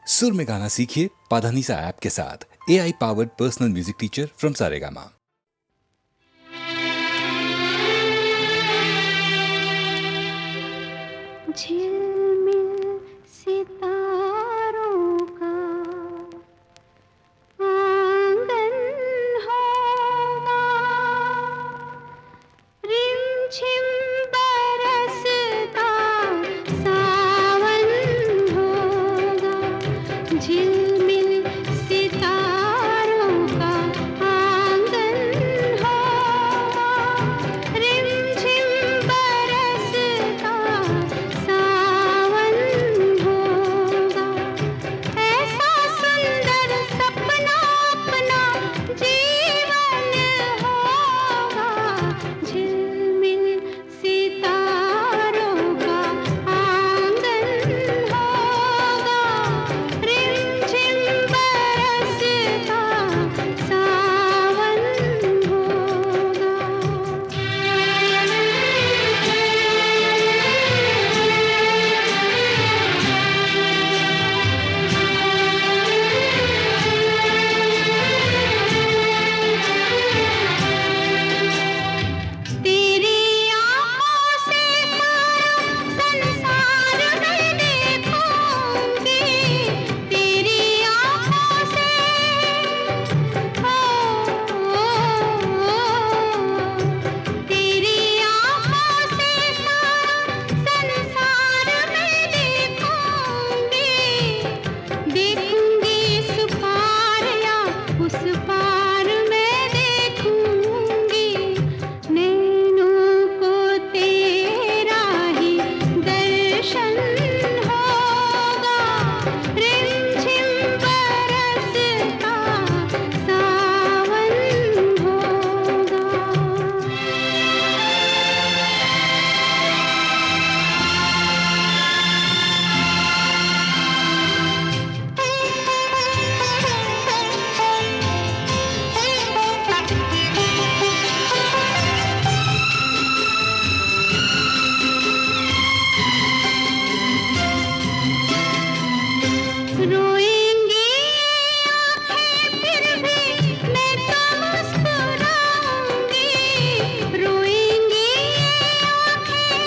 सुर में गाना सीखिए पाधानीसा ऐप के साथ। AI powered personal music teacher from Saregama. झिलमिल सितारों का आंगन होगा, रिमझिम बरसता सावन होगा। झिलमिल सितारों का आंगन होगा, रिमझिम बरसता सावन होगा। ऐसा सुंदर सपना अपना जीवन होगा। झिलमिल सितारों का आंगन होगा, रिमझिम बरसता सावन होगा। तेरी आँखों से सारा संसार मैं देखूंगी, तेरी आँखों से तेरी आँखों से सारा संसार मैं देखूंगी। देखूंगी इस पार या उस पार मैं देखूंगी। नैनों को तेरा ही दर्शन होगा, रिमझिम बरसता सावन होगा। रोएंगी आँखें फिर भी मैं तो मुस्कुराऊंगी। रोएंगी आँखें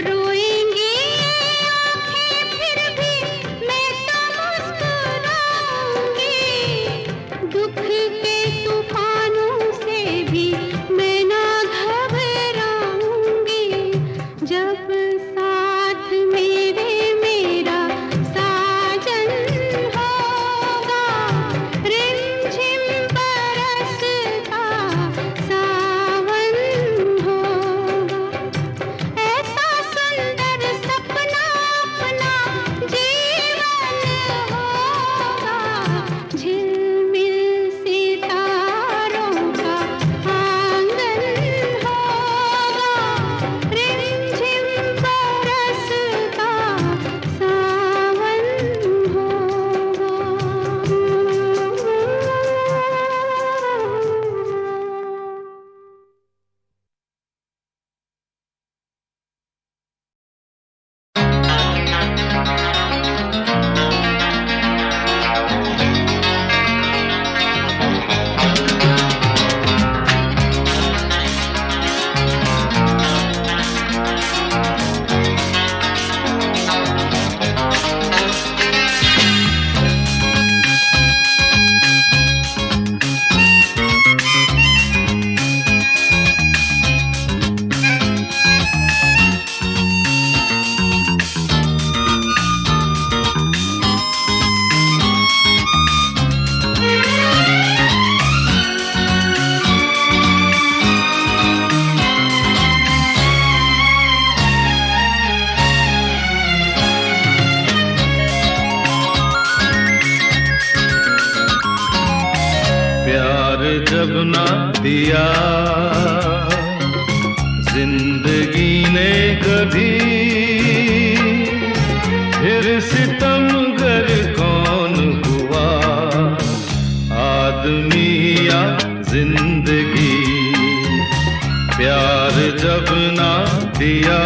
रोएंगी आँखें फिर भी मैं तो मुस्कुराऊंगी। दुख के तूफानों से भी मैं ना घबराऊंगी। जब साथ मेरे मेरा साजन होगा, रिमझिम बरसता सावन होगा। ऐसा सुंदर सपना अपना जीवन होगा। झिलमिल सितारों का आंगन होगा, रिमझिम बरसता सावन होगा। प्यार जब ना दिया जिंदगी ने कभी, फिर सितमगर कौन हुआ, आदमी या जिंदगी। प्यार जब ना दिया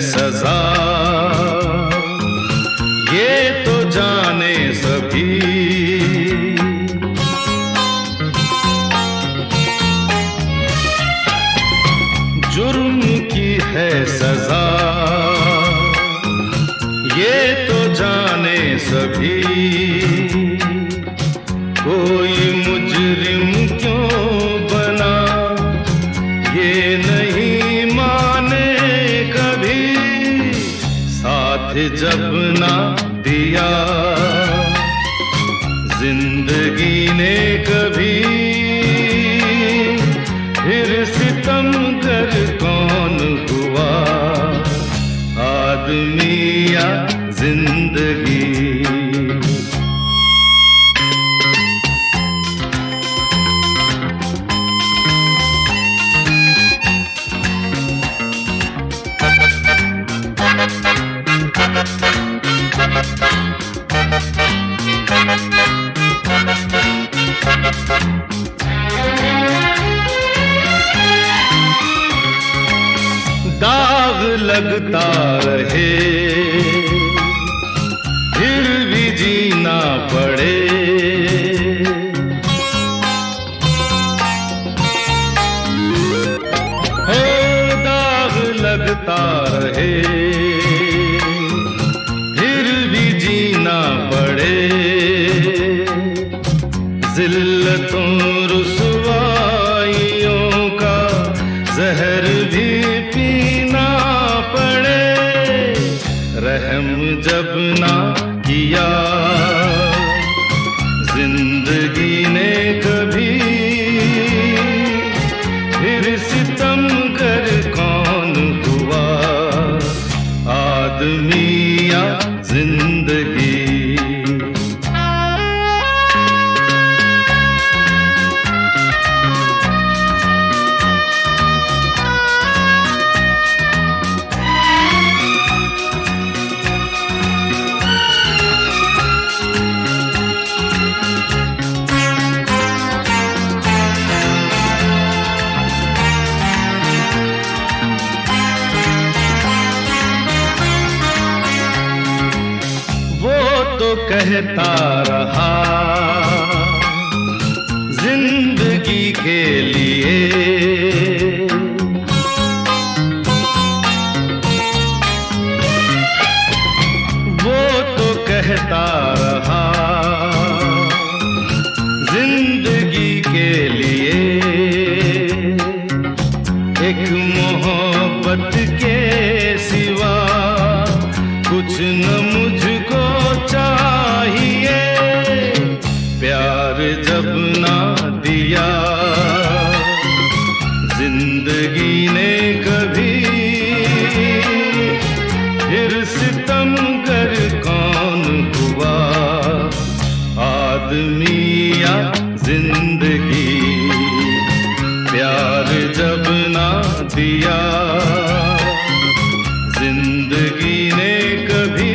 सजा, ये तो जाने सभी। जुर्म की है सजा, ये तो जाने सभी। कोई मुजरिम क्यों बना, ये नहीं माने कभी। साथ जब ना दिया जिंदगी ने कभी, फिर सितमगर कौन हुआ, आदमी या जिंदगी। दाग लगता रहे फिर भी जीना पड़े, हो दाग लगता रहे फिर भी जीना पड़े। जिल्लतों रुसवाइयों का जहर भी पीना पड़े। रहम जब ना किया जिंदगी ने कभी, फिर सितमगर कौन हुआ, आदमी या जिंदगी। कहता रहा जिंदगी के लिए, वो तो कहता रहा जिंदगी के लिए। एक मोहब्बत के सिवा कुछ न मुझको चाहिए। प्यार जब ना दिया जिंदगी ने कभी, फिर सितमगर कौन हुआ, आदमी या जिंदगी। प्यार जब ना दिया जिंदगी ने कभी,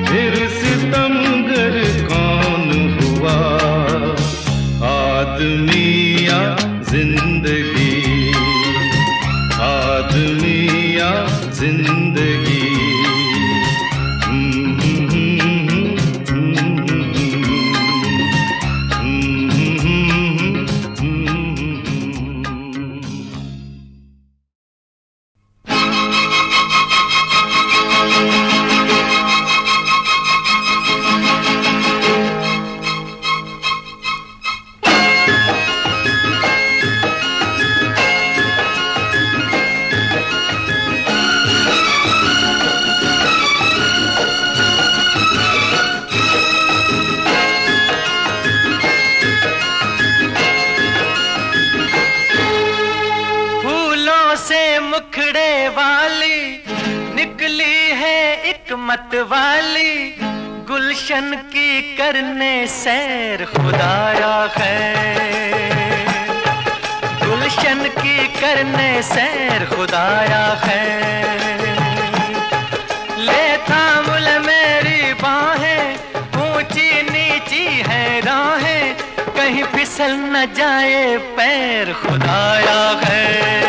फिर सितमगर कौन हुआ, आदमी या जिंदगी। आदमी या जिंदगी। मत वाली गुलशन की करने सैर खुदाया खैर, गुलशन की करने सैर खुदाया खैर। ले थाम ले मेरी बाहें, ऊंची नीची है राहें, कहीं फिसल न जाए पैर खुदाया खैर।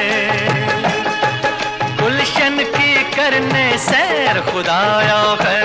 गुलशन की करने सैर खुदाया है।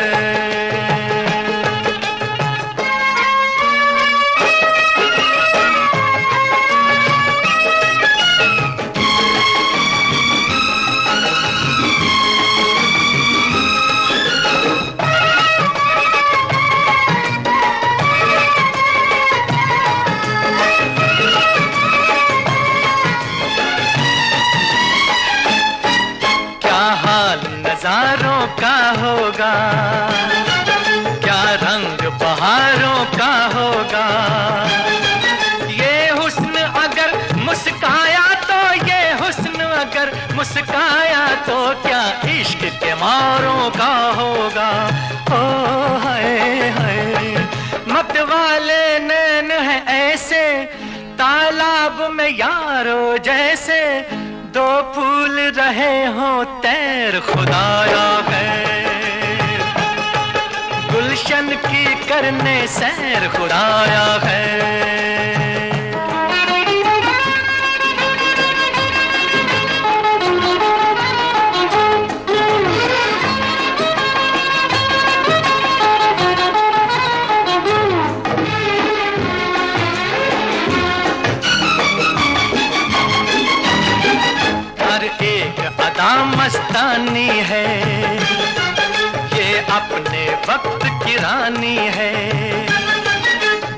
नजारों का होगा, क्या रंग बहारों का होगा। ये हुस्न अगर मुस्काया तो, ये हुस्न अगर मुस्काया तो क्या इश्क के मारों का होगा। ओ हाय हाय मत वाले नैन है ऐसे, तालाब में यारो जैसे, दो फूल रहे हो तैर खुदाया है। गुलशन की करने सैर खुदाया है। मस्तानी है, ये अपने वक्त की रानी है।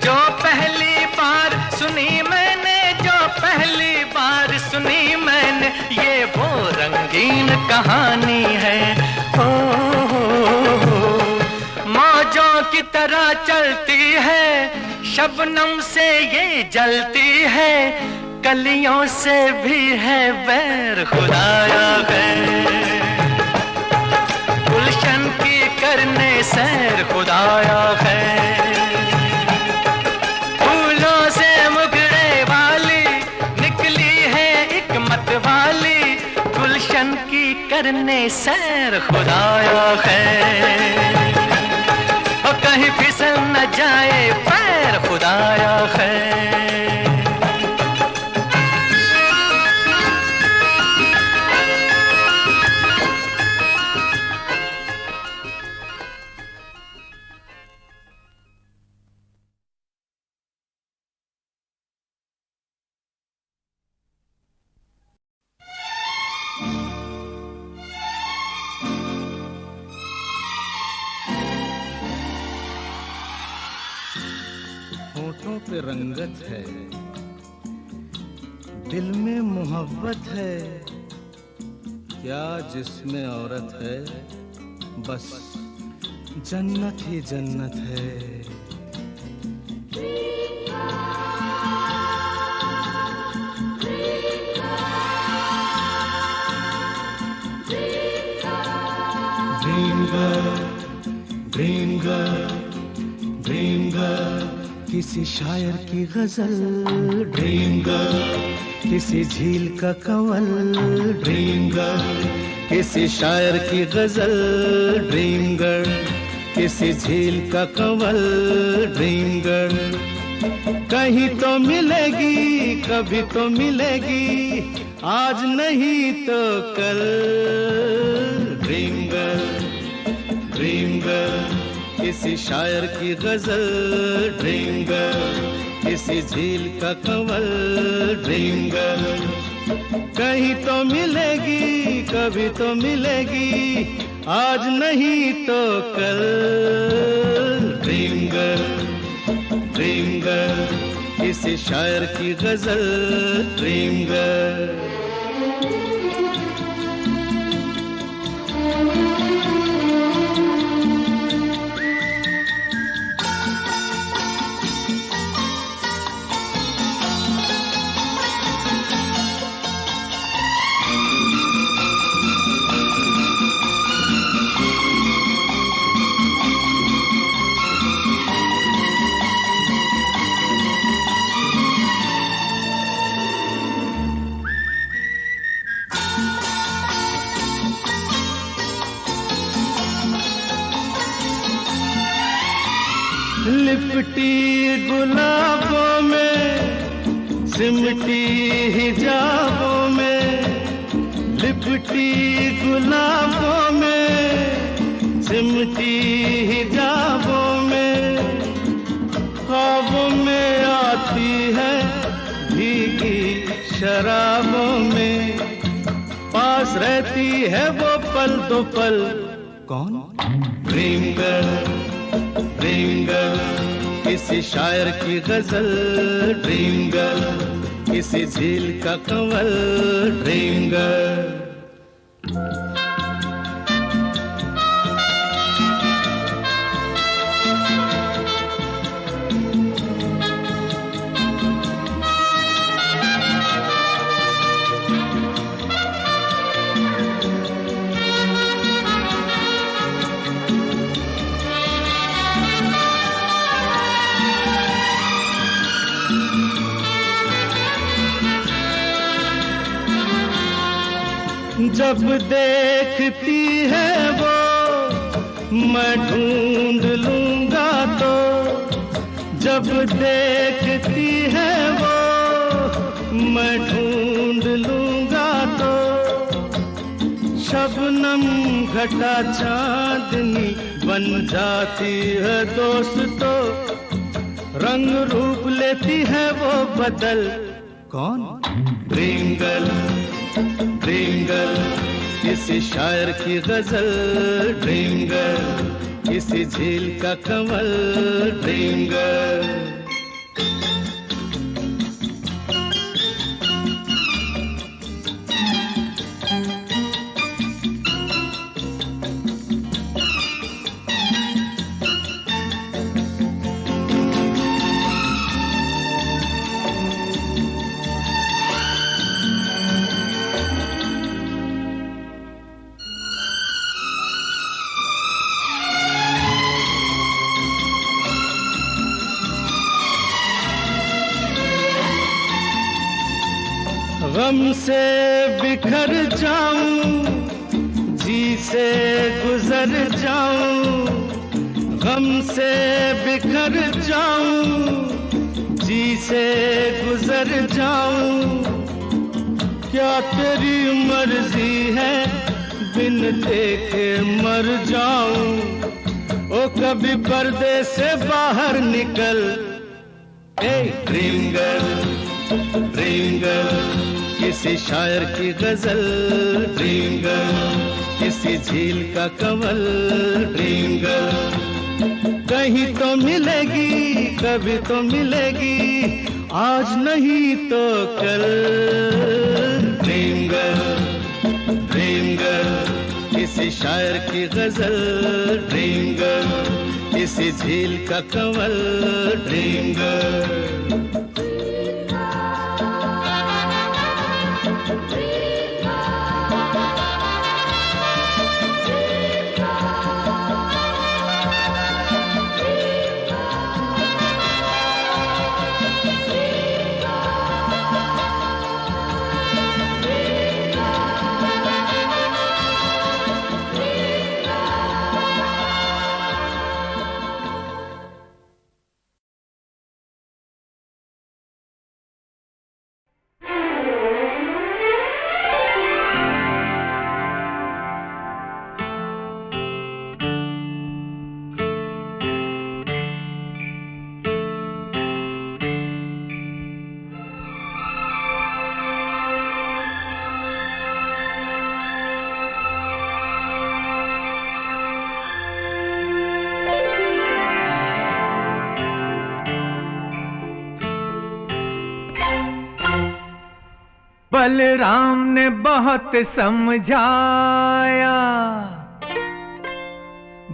जो पहली बार सुनी मैंने, जो पहली बार सुनी मैंने, ये वो रंगीन कहानी है। ओ मौजों की तरह चलती है, शबनम से ये जलती है, कलियों से भी है बैर खुदाया है। गुलशन की करने सैर खुदाया है। फूलों से मुगड़े वाली निकली है एक मत वाली, गुलशन की करने सैर खुदाया है। और कहीं फिसल न जाए पैर खुदाया है। होठों पे रंगत है, दिल में मोहब्बत है, क्या जिसमें औरत है, बस जन्नत ही जन्नत है। Dream girl, dream girl, dream girl, किसी शायर की गजल। ड्रीम गर्ल, किसी झील का कंवल। ड्रीम गर्ल, किसी शायर की गजल। ड्रीम गर्ल, किसी झील का कंवल। ड्रीम गर्ल, कहीं तो मिलेगी, कभी तो मिलेगी, आज नहीं तो कल। ड्रीम गर्ल, ड्रीम गर्ल, किसी शायर की गजल। ड्रीम गर्ल, किसी झील का कंवल। ड्रीम गर्ल, कहीं तो मिलेगी, कभी तो मिलेगी, आज नहीं तो कल। ड्रीम गर्ल, ड्रीम गर्ल, किसी शायर की गजल। Dream girl. लिपटी गुलाबों में, सिमटी हिजाबों में, लिपटी गुलाबों में, सिमटी हिजाबों में, ख्वाबों में आती है भीगी शराबों में, पास रहती है वो पल दो पल। कौन? ड्रीम गर्ल, ड्रीम गर्ल, किसी शायर की गजल, ड्रीम गर्ल, किसी झील का कंवल, ड्रीम गर्ल। जब देखती है वो मैं ढूंढ लूंगा तो, जब देखती है वो मैं ढूंढ लूंगा तो, शबनम घटा चांदनी बन जाती है दोस्त तो, रंग रूप लेती है वो बदल। कौन? ड्रीम गर्ल, ड्रीम गर्ल, किसी शायर की गजल, ड्रीम गर्ल, किसी झील का कंवल, ड्रीम गर्ल। गम से बिखर जाऊं, जी से गुजर जाऊं, गम से बिखर जाऊं, जी से गुजर जाऊं, क्या तेरी मर्जी है बिन देखे मर जाऊं, ओ कभी पर्दे से बाहर निकल। A dream girl, dream girl, किसी शायर की गजल, ड्रीम गर्ल, किसी झील का कंवल, ड्रीम गर्ल, कहीं तो मिलेगी कभी तो मिलेगी, आज नहीं तो कल। ड्रीम गर्ल, ड्रीम गर्ल, किसी शायर की गजल, ड्रीम गर्ल, किसी झील का कंवल, ड्रीम गर्ल। बलराम ने बहुत समझाया,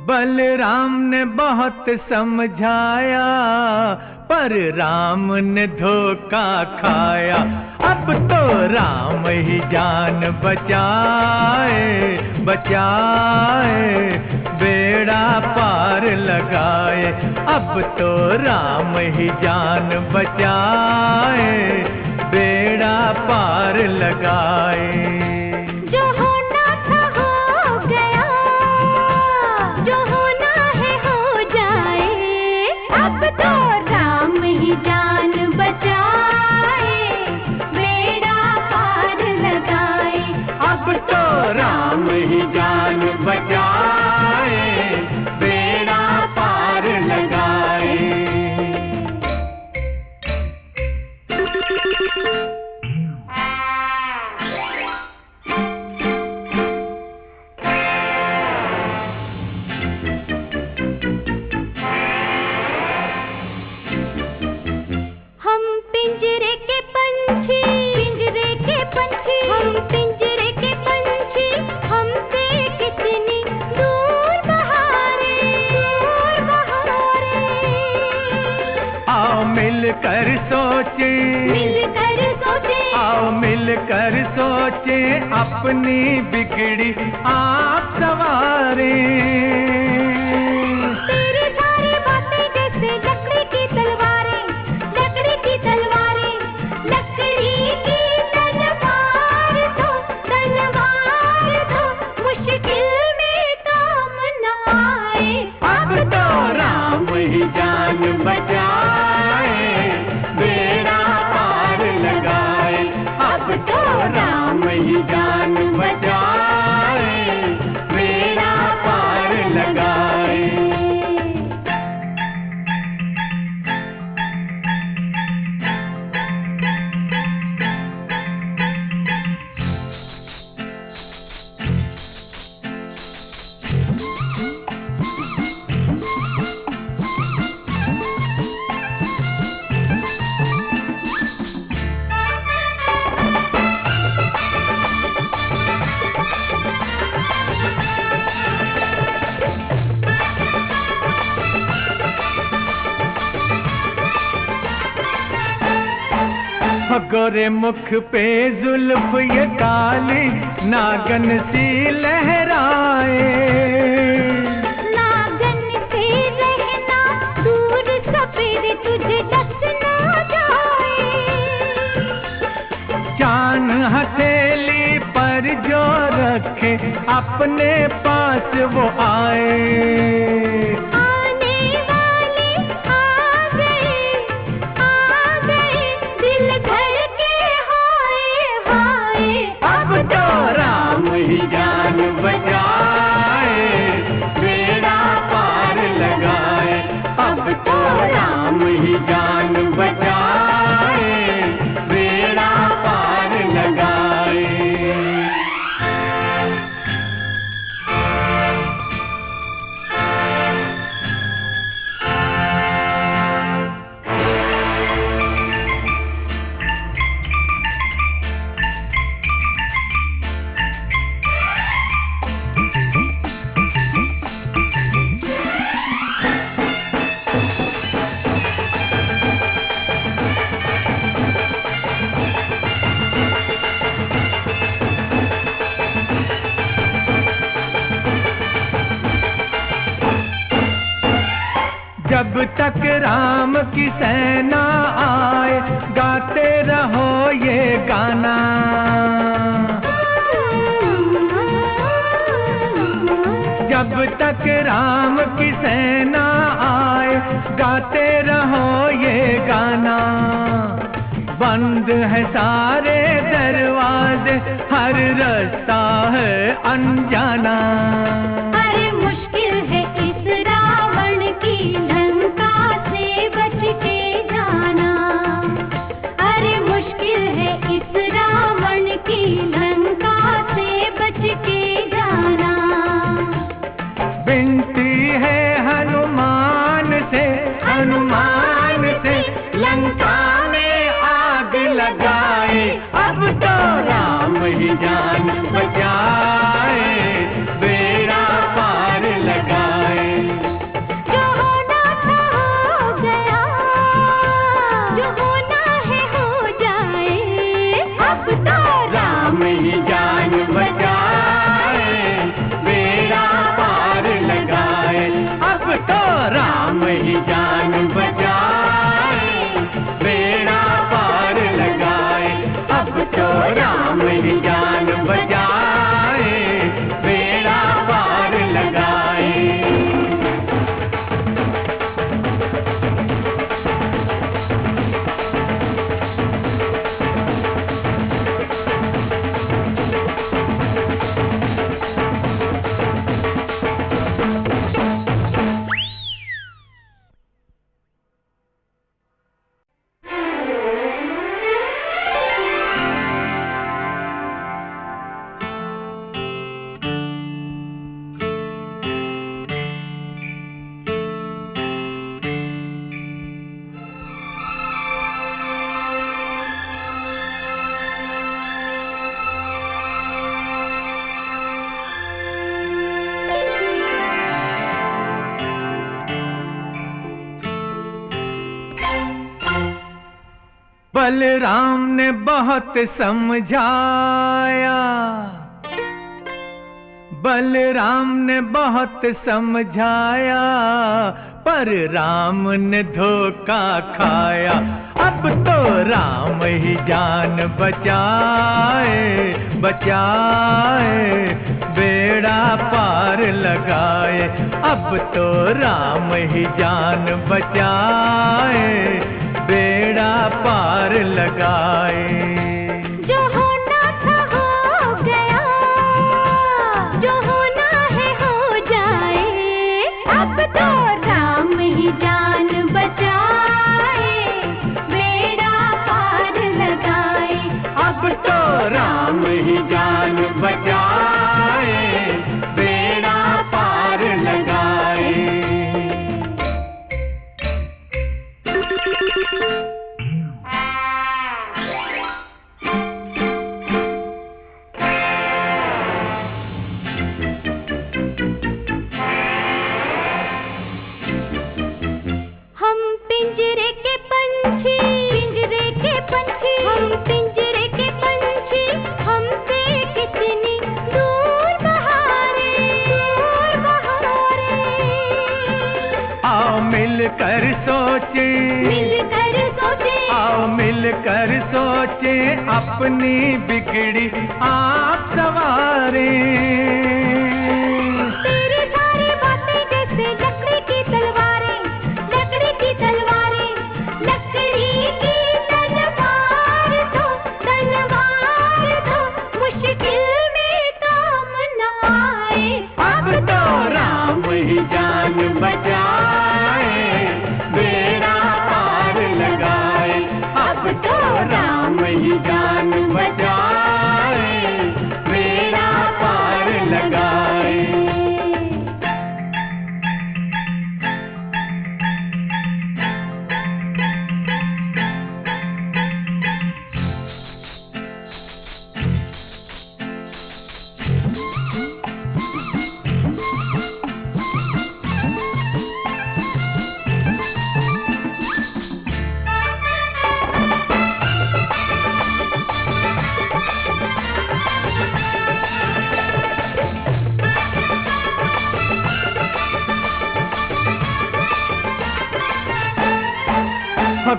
बलराम ने बहुत समझाया, पर राम ने धोखा खाया। अब तो राम ही जान बचाए, बचाए, बेड़ा पार लगाए। अब तो राम ही जान बचाए, बेड़ा पार लगाए। जो होना था हो गया, जो होना है हो जाए। अब तो राम ही जान बचाए, बेड़ा पार लगाए। अब तो सोचे, मिलकर सोचे, आओ मिलकर सोचे, अपनी बिगड़ी आप सवारे। तेरी सारी बातें जैसे लकड़ी की तलवारें, लकड़ी की तलवारें, लकड़ी की तलवार दो, तलवार दो, मुश्किल में काम न आए। अब तो राम ही जान बचाए, बेड़ा पार लगाए। अब तो राम ही जान बचाए, बेड़ा पार लगाए। गोरे मुख पे जुल्फ ये काली नागन सी लहराए। नागन से रहना दूर, सफेद तुझे डस न जाए। चान हथेली पर जो रखे, अपने पास वो आए। आने वाले आ गए, दिल धड़के हाय हाय। अब तो राम ही जान बचाए, बेड़ा पार लगाए। अब तो राम ही जान बचाए, बेड़ा पार लगाए। जब तक राम की सेना आए, गाते रहो ये गाना। जब तक राम की सेना आए, गाते रहो ये गाना। बंद है सारे दरवाजे, हर रास्ता है अनजाना। अरे मुश्किल है इस रावण की लंका से बच के जाना। अरे मुश्किल है इस रावण की लंका से बच के जाना। विनती है हनुमान से, हनुमान से, लंका में आग लगाए। अब तो राम ही जान बचाए, बेड़ा पार लगाए। जो होना था हो गया, जो होना है हो जाए। अब तो राम ही जान बचाए, बेड़ा पार लगाए। अब तो राम ही जान बचाए, बेड़ा पार लगाए। अब तो राम ही जान बचाए, बेड़ा पार लगाए। बलराम ने बहुत समझाया, बलराम ने बहुत समझाया, पर राम ने धोखा खाया। अब तो राम ही जान बचाए, बचाए, बेड़ा पार लगाए। अब तो राम ही जान बचाए, बेड़ा पार लगाए। जो होना था हो गया, जो होना है हो जाए। अब तो राम ही जान बचाए, बेड़ा पार लगाए। अब तो राम ही जान बचाए, बेड़ा पार लगाए। हम पिंजरे के पंछी, पिंजरे के पंछी, हम पिंजरे के पंछी, हमसे कितनी दूर बहारे, दूर बहारे। आओ मिलकर सोचे, मिलकर सोचे, आओ मिलकर सोचे, अपनी बिगड़ी आप सवारे। तेरी सारी बातें जैसे लकड़ी की तलवारें, लकड़ी की तलवारें, लकड़ी की तलवार दो, तलवार दो, मुश्किल में काम न आए। अब तो राम ही जान बचाए, बेड़ा पार लगाए। अब तो राम ही जान बचाए, बेड़ा पार लगाए।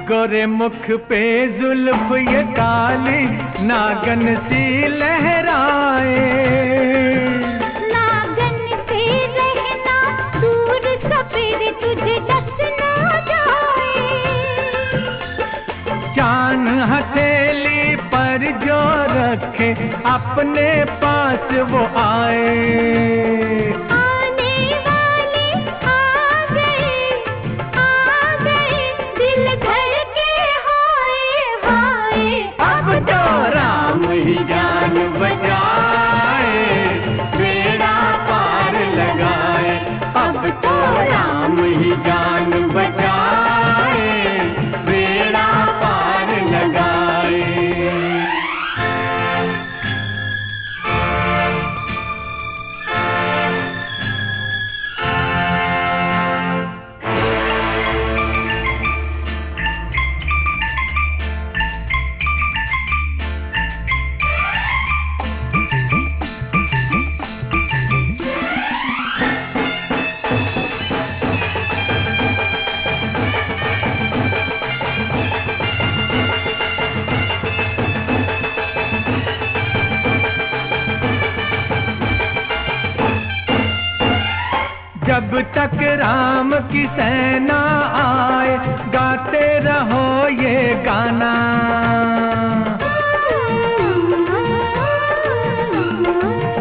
गोरे मुख पे जुल्फ ये काली नागन सी लहराए। नागन से रहना दूर, सपेरे तुझे डस ना जाए। जान हथेली पर जो रखे, अपने पास वो आए। आने वाले आ गए, आ गए, दिल धड़के हाय हाय। अब तो राम ही जान बचाए, बेड़ा पार लगाए। अब तो राम ही जान बचाए, बेड़ा पार लगाए। जब तक राम की सेना आए, गाते रहो ये गाना।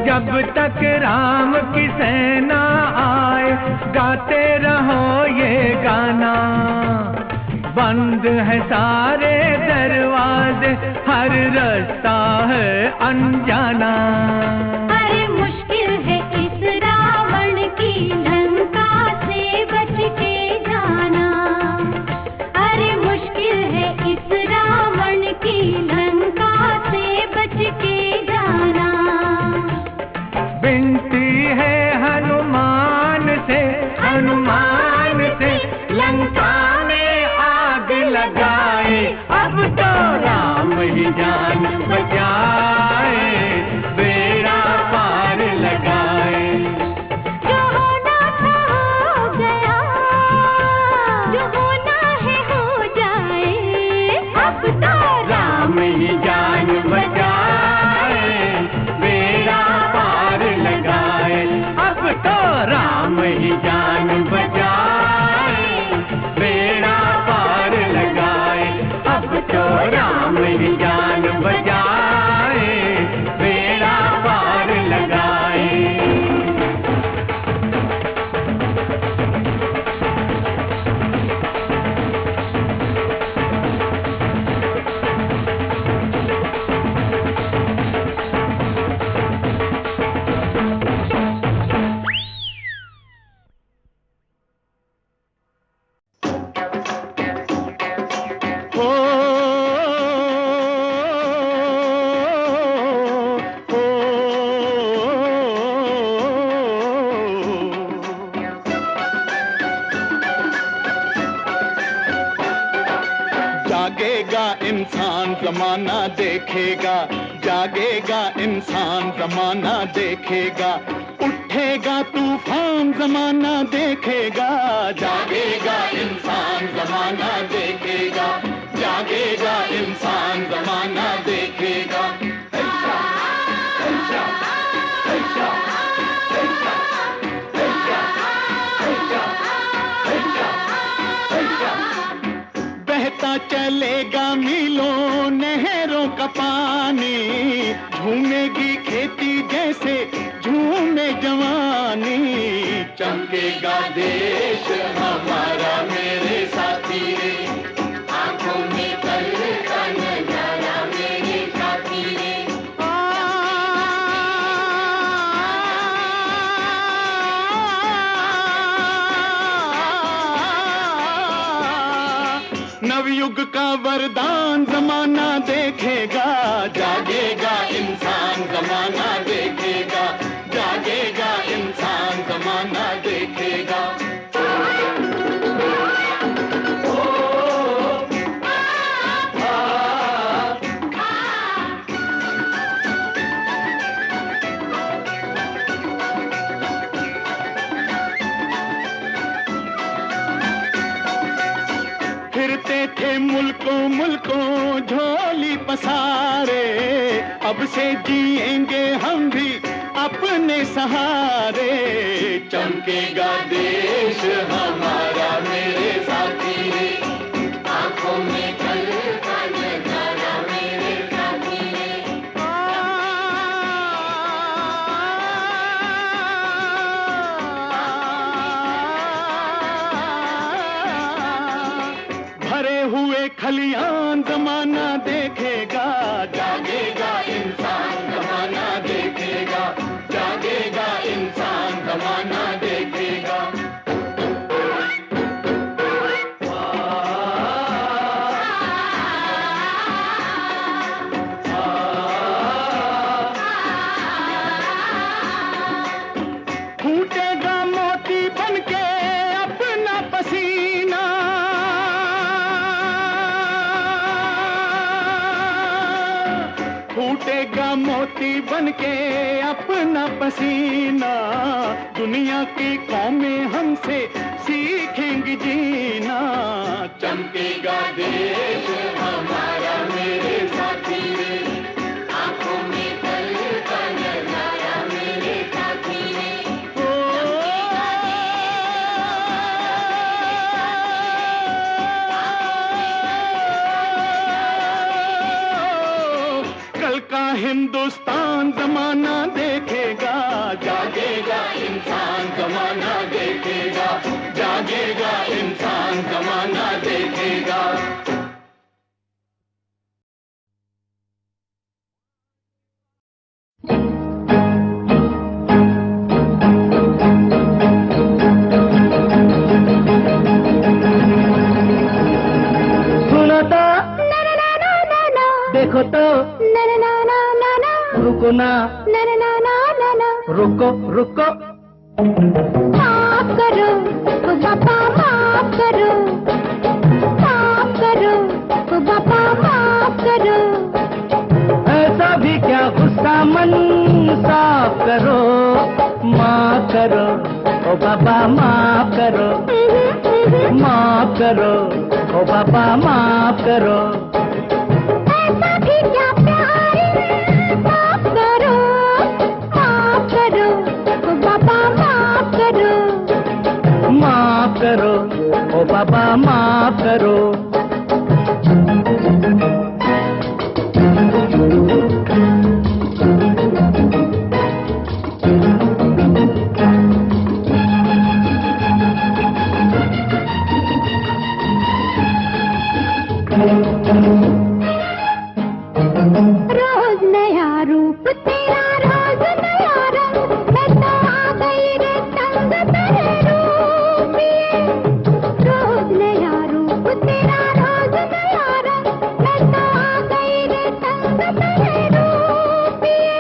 जब तक राम की सेना आए, गाते रहो ये गाना। बंद है सारे दरवाजे, हर रास्ता है अनजाना। अरे मुश्किल है इस रावण की लंका से बच के जाना। अरे मुश्किल है इस रावण की लंका से बच के जाना। विनती है हनुमान से, हनुमान से, लंका में आग लगाए। अब तो ही जान बचाए, बेड़ा पार लगाए। जो होना था हो गया, जो होना है हो जाए, अब तो राम ही जान बचाए, बेड़ा पार लगाए। अब तो राम ही जान बचाए, बेड़ा पार लगाए। अब तो राम ही जान बचाए, बेड़ा पार लगाए। जागेगा इंसान जमाना देखेगा, जागेगा इंसान जमाना देखेगा, उठेगा तूफान जमाना देखेगा। जागेगा इंसान जमाना देखेगा, जागेगा इंसान जमाना देखेगा। ऐसा, ऐसा, ऐसा, ऐसा, ऐसा, ऐसा, ऐसा, ऐसा। बहता चलेगा मीलों नहरों का पानी, झूमेगी खेती जैसे झूमे जवानी। चमकेगा देश हमारा मेरे साथी रे, आंखों में कल का नजारा मेरे साथी रे। नवयुग का वरदान जमाना देखेगा, जागेगा इंसान जमाना देखेगा, जागेगा इंसान जमाना देखेगा। फिरते थे मुल्कों मुल्कों झोली पसारे, अब से जिएंगे हम भी अपने सहारे। चमकेगा देश हमारा मेरे साथी रे, आंखों में कल का नजारा मेरे साथी रे। भरे हुए खलियान जमाना देखेगा, जागेगा इंसान जमाना देखेगा, जागेगा इंसान जमाना देखेगा। फूटेगा मोती बनके अपना पसीना, फूटेगा मोती बनके अपना पसीना। दुनिया की कौमें हमसे सीखेंगी जीना। चमकेगा देश हमारा मेरे साथी रे, आंखों में कल का नजारा मेरे साथी रे। कल का हिंदुस्तान जमाना देखेगा, जागेगा इंसान जमाना देखेगा, जागेगा इंसान जमाना देखेगा। सुनो तो, ना ना ना ना ना ना, देखो तो, ना ना ना ना ना ना, रुको ना, ना ना ना ना ना ना। रुको रुको। माफ करो ओ बाबा, माफ करो, माफ करो ओ बाबा, माफ करो। दामन साफ करो, माफ करो, ओ बाबा माफ करो, माफ करो, ओ बाबा माफ करो। ऐसा भी क्या प्यार माफ करो, माफ करो, ओ बाबा माफ करो, माफ करो, ओ बाबा माफ करो। रोज नया रूप तेरा, रोज नया रंग, मैं तो आ गई रे तंग तेरे रूप ये। रोज नया रूप तेरा, रोज नया रंग, मैं तो आ गई रे तंग तेरे रूप ये।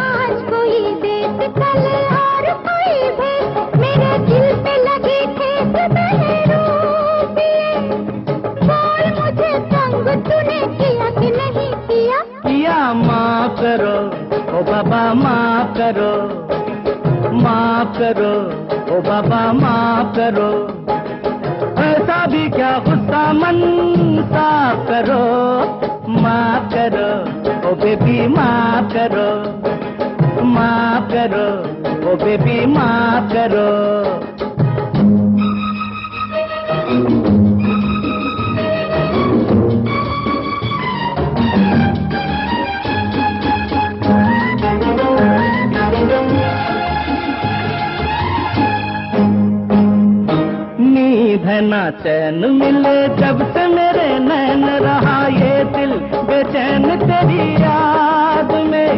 आज कोई देख कल और कोई भेद, मेरे दिल पे लगी ठेस तेरे रूप ये। बोल मुझे तंग तूने किया कि नहीं किया? किया, माफ करो, ओ बाबा माफ करो, माफ करो, ओ बाबा माफ करो। ऐसा भी क्या गुस्सा मन साफ करो, माफ करो, ओ बेबी माफ करो, माफ करो, ओ बेबी माफ करो। नींद है ना चैन मिले जब से मेरे नैन, रहा ये दिल बेचैन तेरी याद में।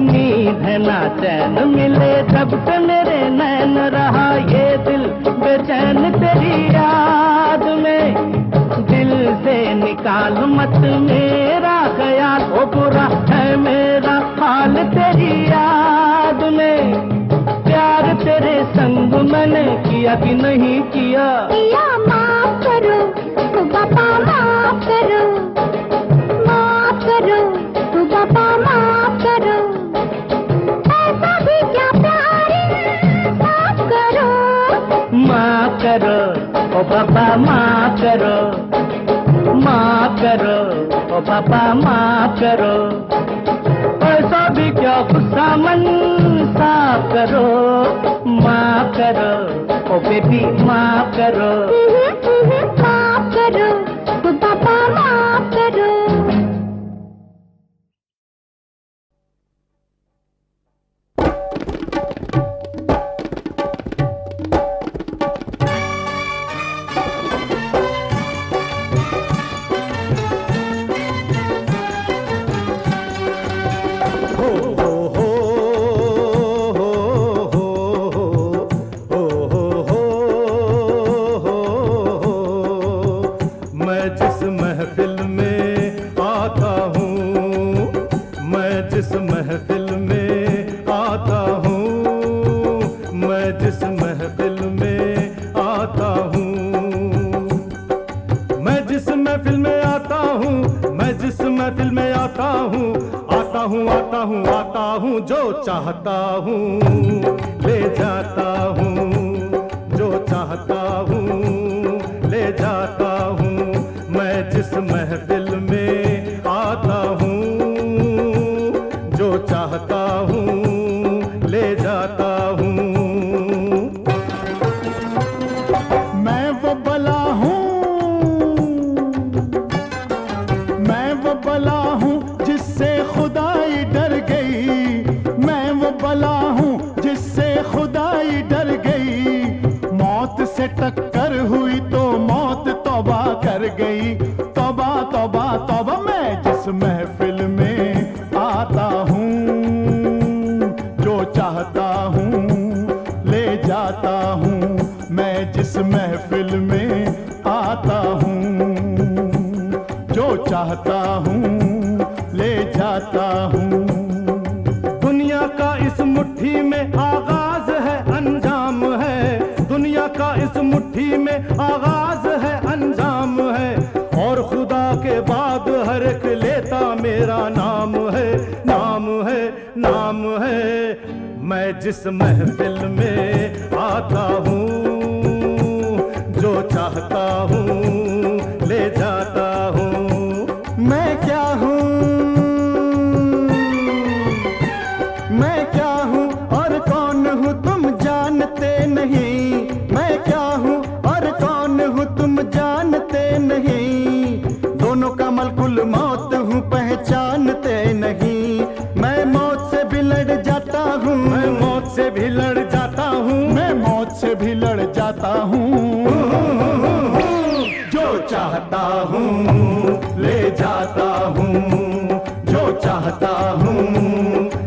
नींद है ना चैन मिले जब से मेरे नैन, रहा ये दिल बेचैन तेरी याद में। दिल से निकाल मत मेरा ख्याल, ओ बुरा है मेरा हाल तेरी याद में। प्यार तेरे संग मैंने किया कि नहीं किया? किया, माफ करो, ओ बाबा माफ करो, माफ करो, ओ बाबा माफ करो। ऐसा भी क्या प्यार माफ करो, माफ करो, ओ बाबा माफ करो, माफ करो, ओ बाबा माफ करो। ऐसा भी क्या गुस्सा मन साफ करो, माफ करो, ओ बेबी माफ करो। माफ करो, ओ बाबा माफ करो। चाहता हूँ ले जाता हूँ, जो चाहता हूँ ले जाता हूँ। मैं जिस महफिल में आता हूँ, जो चाहता हूँ ले जाता हूँ। मैं वो बला हूँ, मैं वो बला हूँ जिससे खुदाई डर गई। मैं वो बला हूँ जिससे खुदाई डर गई। मौत से टक्कर हुई तो मौत तौबा कर गई। तौबा तौबा तौबा। मैं जिस महफिल में आता हूँ, जो चाहता हूँ ले जाता हूँ। मैं जिस महफिल में आता हूँ, जो चाहता हूँ ले जाता हूँ। दुनिया का इस मुट्ठी में आगाज है, अंजाम है। दुनिया का इस मुट्ठी में आगाज है, अंजाम है। और खुदा के बाद हर एक लेता मेरा नाम है, नाम है, नाम है। मैं जिस महफिल में आता हूँ, जो चाहता हूँ ले जाता हूँ। मैं क्या हूँ, मैं क्या हूँ और कौन हूँ तुम जानते नहीं। मैं क्या हूँ और कौन हूँ तुम जानते नहीं। दोनों का मलकुल मौत हूँ पहचानते नहीं। मैं मौत से भी लड़ जाता हूँ, मैं मौत से भी लड़ जाता हूँ, मैं मौत से भी लड़ जाता हूँ। जो चाहता हूँ ले जाता हूँ, जो चाहता हूँ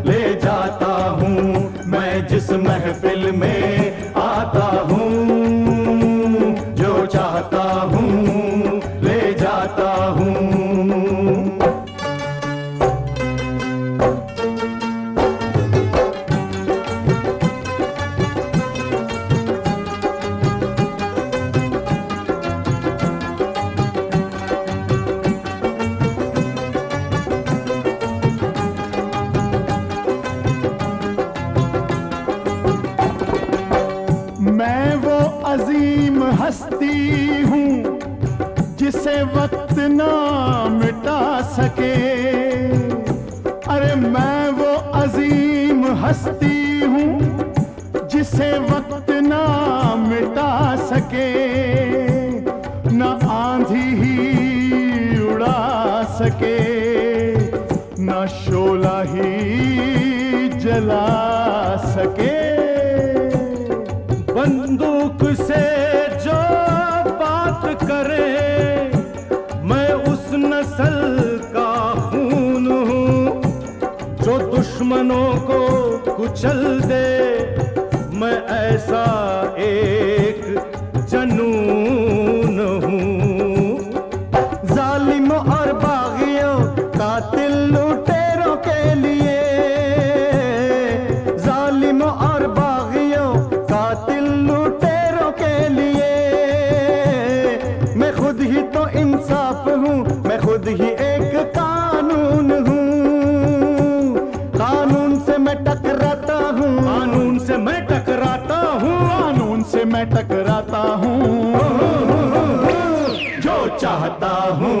ले जाता हूँ। मैं जिस महफिल में आता हूँ, जो चाहता हूँ ले जाता हूँ। मैं वो अजीम हस्ती हूँ जिसे वक्त ना मिटा सके। अरे मैं वो अजीम हस्ती हूँ जिसे वक्त ना मिटा सके। न आंधी ही उड़ा सके, न शोला ही जला सके। बंदूक से जो बात करे, मैं उस नस्ल का खून हूँ जो दुश्मनों को कुचल दे। मैं ऐसा एक जनून हूँ। जालिमों और बागियों कातिल लुटेरों के लिए, जालिमों और बागियों कातिल लुटेरों के लिए। मैं खुद ही तो इंसाफ हूँ, मैं खुद ही एक कानून हूँ। कानून से मैं टकराता हूँ, कानून से मैं टकराता हूँ, कानून से मैं टकराता हूँ। जो चाहता हूँ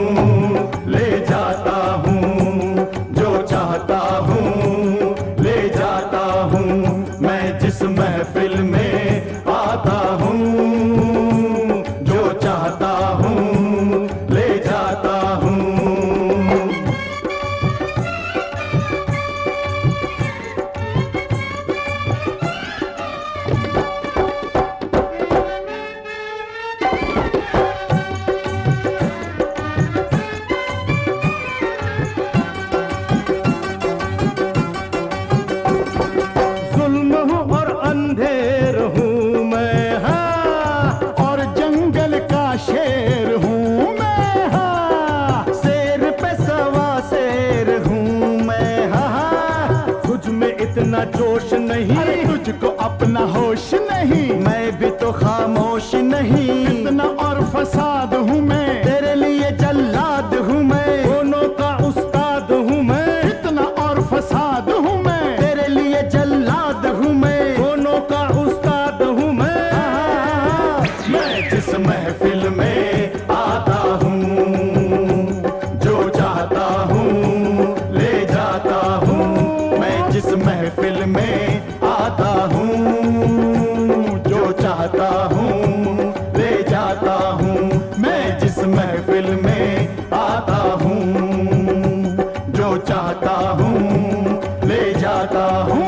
ले जाता हूँ, जो चाहता हूँ ले जाता हूँ। मैं जिस महफिल में आता हूँ, जो चाहता हूँ ले जाता हूँ। जुल्म हूँ और अंधेर हूँ मैं, हाँ, और जंगल का शेर हूँ मैं, हाँ। शेर पे सवा शेर हूँ मैं, हाँ। तुझ में इतना जोश नहीं, अरे तुझको अपना होश नहीं। मैं भी तो खामोश नहीं, इतना और फसाद हूँ मैं। तेरे लिए जल्लाद हूँ मैं, दोनों का उस्ताद हूँ मैं। इतना और फसाद हूँ मैं, तेरे लिए जल्लाद हूँ मैं, दोनों का उस्ताद हूँ मैं। मैं जिस महफिल में आता हूँ, जो चाहता हूँ ले जाता हूँ। मैं जिस महफिल में आता हूँ, जो चाहता हूँ ले जाता हूँ। मैं जिस महफिल में आता हूँ, जो चाहता हूँ ले जाता हूँ।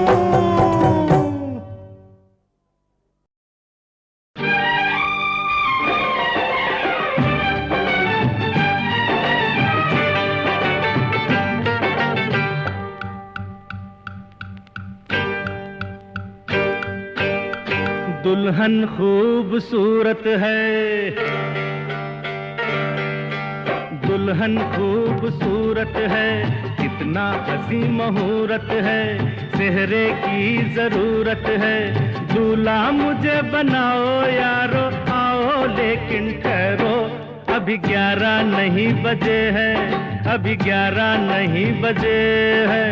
दुल्हन खूबसूरत है, दुल्हन खूबसूरत है, कितना हसी मुहूर्त है, सेहरे की जरूरत है। दूल्हा मुझे बनाओ यारो, आओ लेकिन ठहरो, अभी 11 नहीं बजे हैं। अभी 11 नहीं बजे है।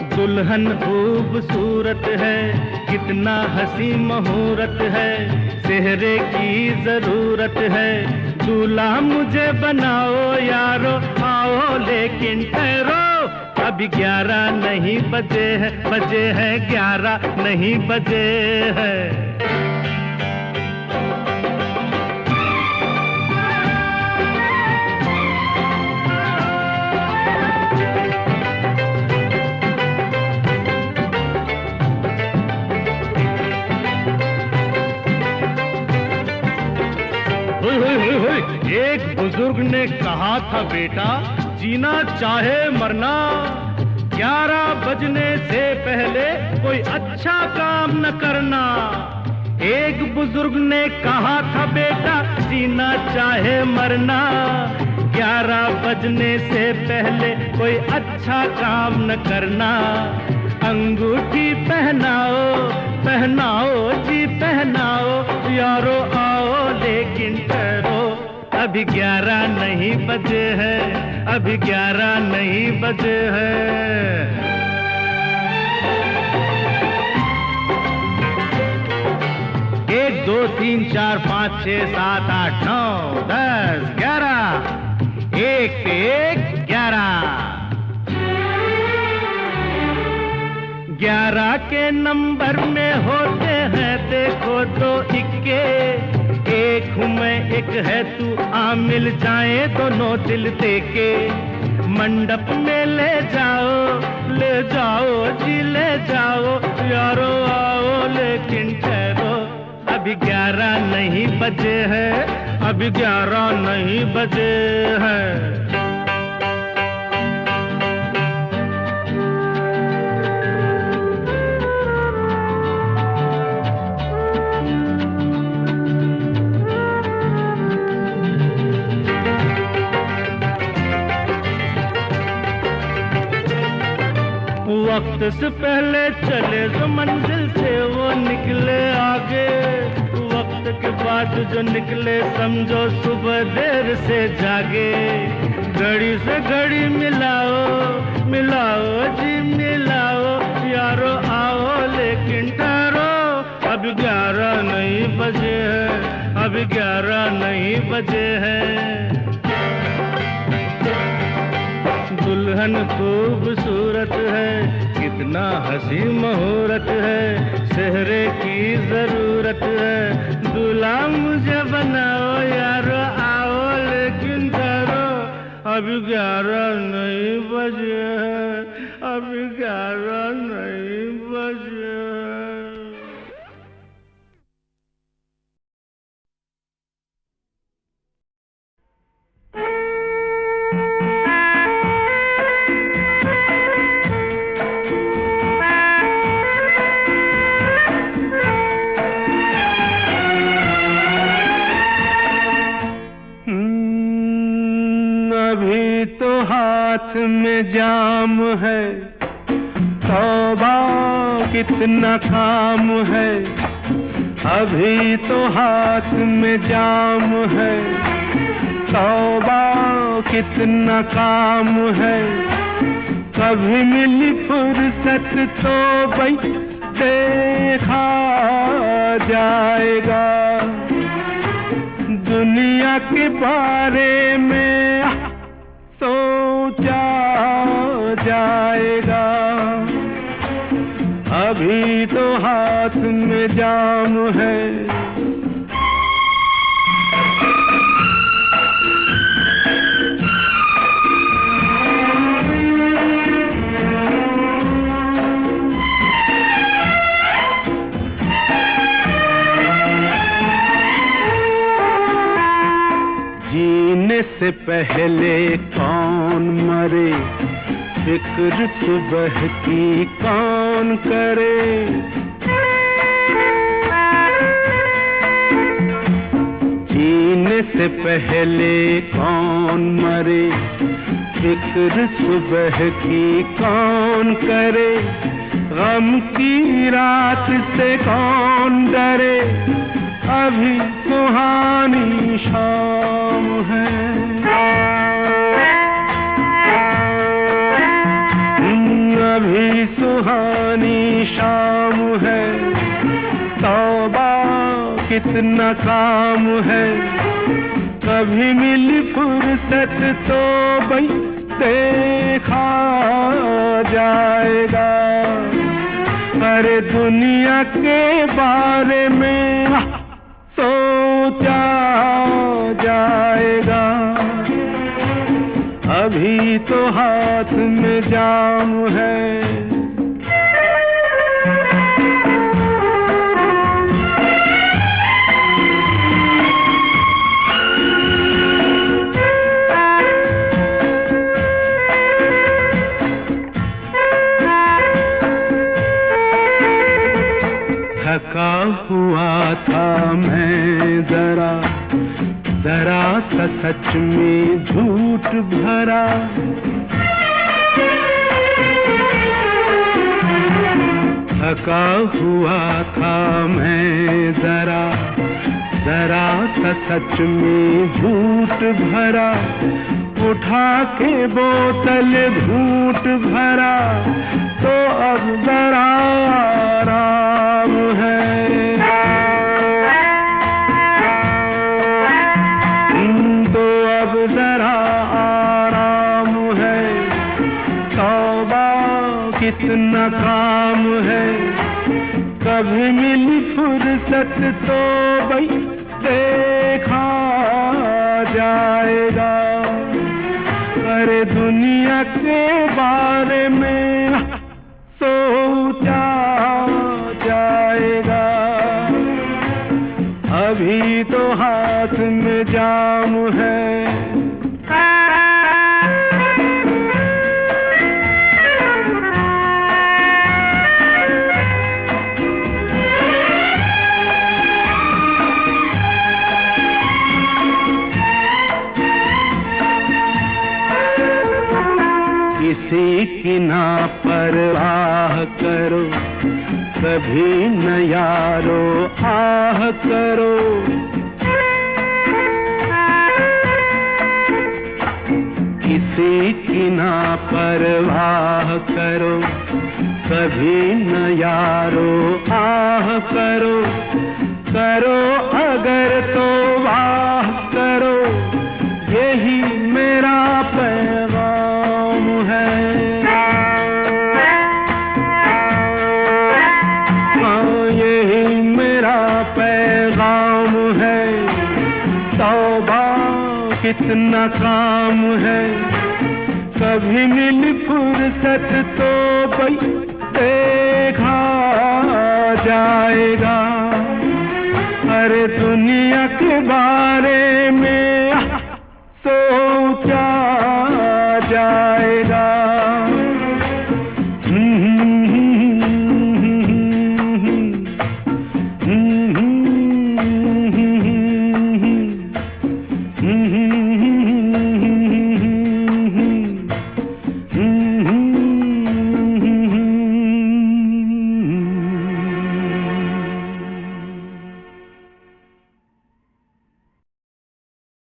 दुल्हन खूबसूरत है, कितना हंसी मुहूर्त है, सेहरे की जरूरत है, दूल्हा मुझे बनाओ यारो, आओ लेकिन ठहरो, अभी 11 नहीं बजे है, बजे है 11 नहीं बजे है। एक बुजुर्ग ने कहा था बेटा, जीना चाहे मरना, 11 बजने से पहले कोई अच्छा काम न करना। एक बुजुर्ग ने कहा था बेटा, जीना चाहे मरना, 11 बजने से पहले कोई अच्छा काम न करना। अंगूठी पहनाओ, पहनाओ जी पहनाओ, यारो आओ लेकिन ठहरो, अभी 11 नहीं बजे है, अभी 11 नहीं बजे है। 1 2 3 4 5 6 7 8 9 10 11, 1 पे 1 11। 11 के नंबर में होते हैं देखो 2 इक्के, एक हूँ मैं एक है तू, आ मिल जाए दोनों दिल देके, मंडप में ले जाओ जी ले जाओ, यारो आओ लेकिन ठहरो, अभी 11 नहीं बजे है, अभी 11 नहीं बजे है। 1 वक्त से पहले चले जो मंजिल से वो निकले आगे, वक्त के बाद जो निकले समझो सुबह देर से जागे। घड़ी से घड़ी मिलाओ मिलाओ जी मिलाओ, यारो आओ लेकिन ठहरो, अभी 11 नहीं बजे है, अभी 11 नहीं बजे है। दुल्हन खूबसूरत है, कितना हंसी मुहूर्त है, सेहरे की जरूरत है, दूल्हा मुझे बनाओ यारो आओ लेकिन ठहरो, अभी 11 नहीं बजे है, अभी 11 नहीं बजे है। अभी तो हाथ में जाम है, तौबा कितना काम है, अभी तो हाथ में जाम है, तौबा कितना काम है, कभी मिली फुर्सत तो भाई देखा जाएगा, दुनिया के बारे में सोचा जाएगा, अभी तो हाथ में जाम है। जीने से पहले कौन मरे, फिक्र सुबह की कौन करे, जीने से पहले कौन मरे, फिक्र सुबह की कौन करे, गम की रात से कौन डरे, अभी सुहानी शाम है, अभी सुहानी शाम है, तौबा कितना काम है, कभी मिली फुर्सत तो भाई देखा जाएगा, अरे दुनिया के बारे में सोचा जाएगा, अभी तो हाथ में जाम है। थका हुआ था मैं जरा सा सच में झूठ भरा, थका हुआ था मैं जरा सा सच में झूठ भरा, उठा के बोतल घूंट भरा, तो अब जरा आराम है, तो अब जरा आराम है, तौबा कितना काम है, कभी मिली फुर्सत तो भाई देखा जाएगा, अरे दुनिया के बारे में सोचा जाएगा, अभी तो हाथ में जाम है। किसी की ना परवाह करो, कभी न यारो आह करो, किसी की ना परवाह करो, कभी न यारो आह करो, करो अगर तो वाह करो, यही मेरा पैगाम है, हाँ यही मेरा पैगाम है, तौबा कितना काम है, कभी मिली फुर्सत तो भाई देखा जाएगा, अरे दुनिया के बारे में